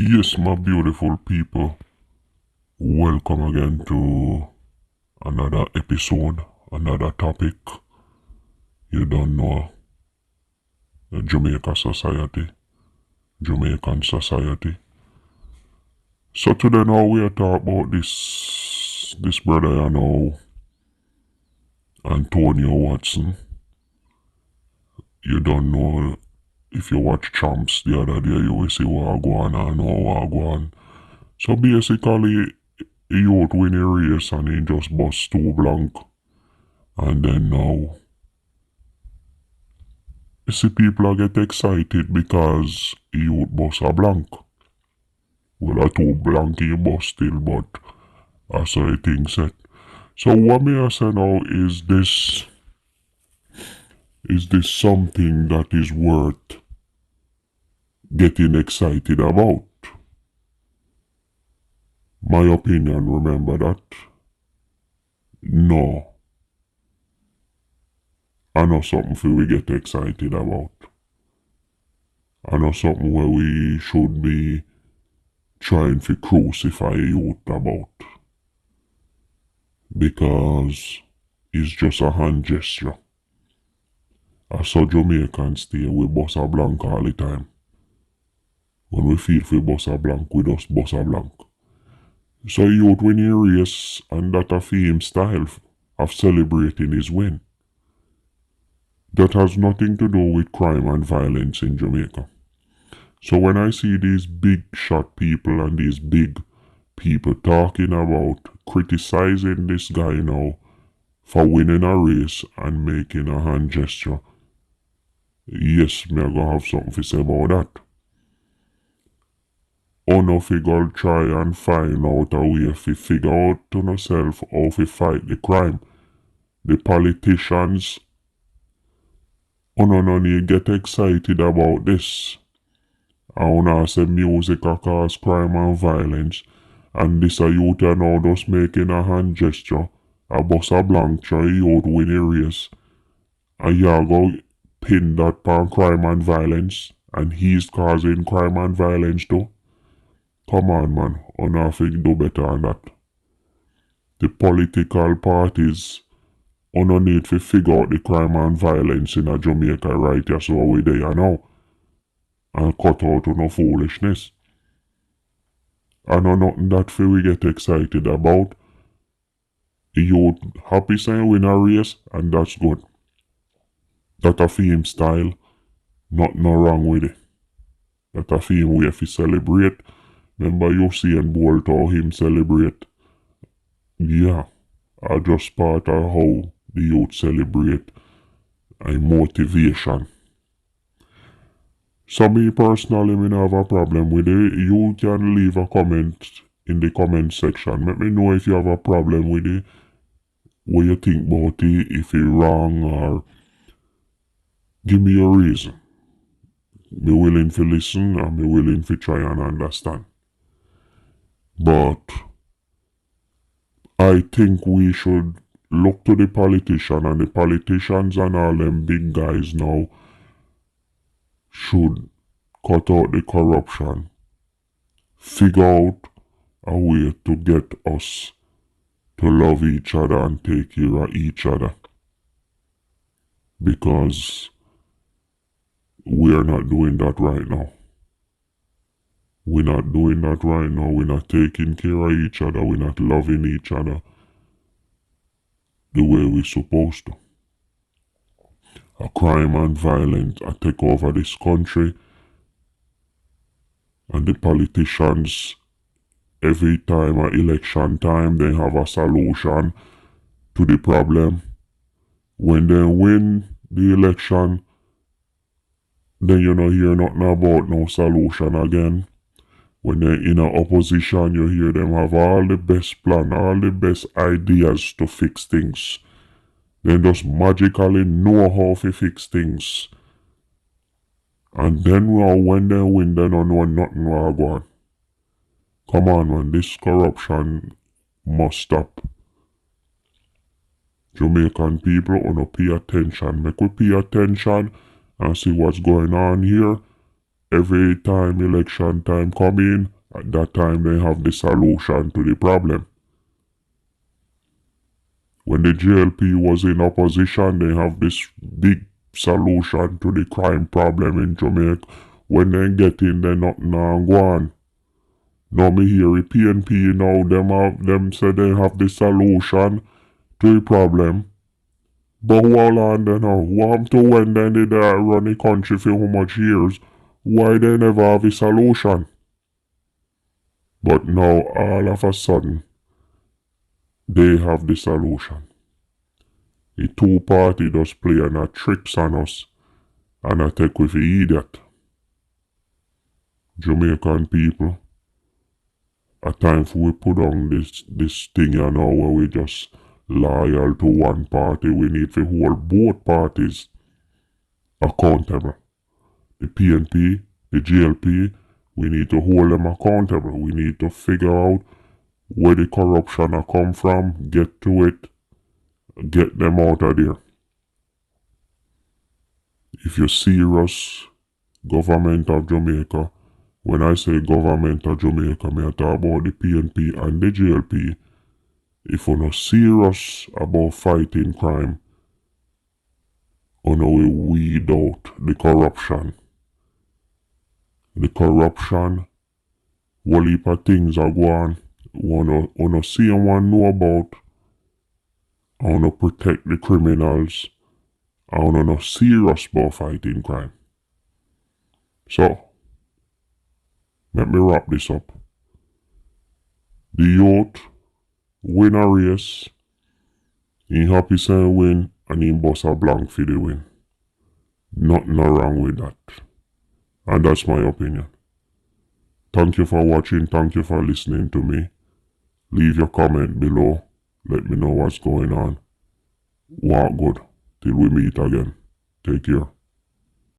Yes, my beautiful people, welcome again to another episode, another topic. You don't know the Jamaica society, Jamaican society. So today now we are talking about this brother you know, Antonio Watson. You don't know if you watch Champs the other day, you will see what go on and what go on. So basically, he out win a race and he just bust two blank. And then now, you see people are get excited because he would bust a blank. Well, a two blank he bust still, but that's how thing set. So what me I say now is this something that is worth getting excited about? My opinion, remember that? No. I know something for we get excited about. I know something where we should be trying to crucify youth about. Because it's just a hand gesture. I saw Jamaicans stay with Bossa Blanc all the time. When we feel for Bossa Blanc, we just Bossa Blanc. So youth when he race and that a him style of celebrating his win. That has nothing to do with crime and violence in Jamaica. So when I see these big shot people and these big people talking about criticizing this guy now for winning a race and making a hand gesture, yes, me I gonna have something to say about that. Uno figure try and find out a way to figure out to yourself how to fight the crime. The politicians, uno no need get excited about this. And uno say music a cause crime and violence, and this a youth are now just making a hand gesture, a Bossa Blanc try youth win a race, and you go pin that pan crime and violence, and he's causing crime and violence too. Come on, man. On have to do better than that. The political parties on need to figure out the crime and violence in a Jamaica right here, so we there now. And cut out no foolishness. I know nothing that we get excited about. You happy saying win a race, and that's good. That a theme style, nothing no wrong with it. That a theme way to celebrate. Remember you seeing Bolt how him celebrate. Yeah, I just part of how the youth celebrate and motivation. So me personally, me not have a problem with it. You can leave a comment in the comment section. Let me know if you have a problem with it, what you think about it, if it's wrong, or give me a reason. Me willing to listen and me willing to try and understand. But I think we should look to the politician, and the politicians and all them big guys now should cut out the corruption, figure out a way to get us to love each other and take care of each other. Because we are not doing that right now. We're not doing that right now. We're not taking care of each other. We're not loving each other the way we're supposed to. A crime and violence take over this country, and the politicians, every time at election time, they have a solution to the problem. When they win the election, then you don't hear nothing about no solution again. When they're in a opposition, you hear them have all the best plan, all the best ideas to fix things. They just magically know how to fix things. And then when they win, they don't know nothing will go on. Come on, man, this corruption must stop. Jamaican people, wanna pay attention. Make we pay attention and see what's going on here. every time election time come in, at that time they have the solution to the problem. When the JLP was in opposition, they have this big solution to the crime problem in Jamaica. When they get in, they not go on. Now me hear the PNP now, them say they have the solution to the problem. But hold on then now, what happened to when they did run the country for how much years? Why they never have a solution? But now all of a sudden, they have the solution. The two party just playing a tricks on us and a take with the idiot. Jamaican people, a time for we put on this thing you know where we just loyal to one party. We need to hold both parties accountable. The PNP, the GLP, we need to hold them accountable. We need to figure out where the corruption come from, get to it, get them out of there. If you're serious, government of Jamaica, when I say government of Jamaica, I talk about the PNP and the GLP. If you're not serious about fighting crime, you know we weed out the corruption. The corruption, whole heap of things are going on. Wanna see and want know about. I wanna protect the criminals. I wanna not serious about fighting crime. So, let me wrap this up. The youth win a race. He happy say win and he bust a blank for the win. Nothing wrong with that. And that's my opinion. Thank you for watching. Thank you for listening to me. Leave your comment below. Let me know what's going on. Walk good. Till we meet again. Take care.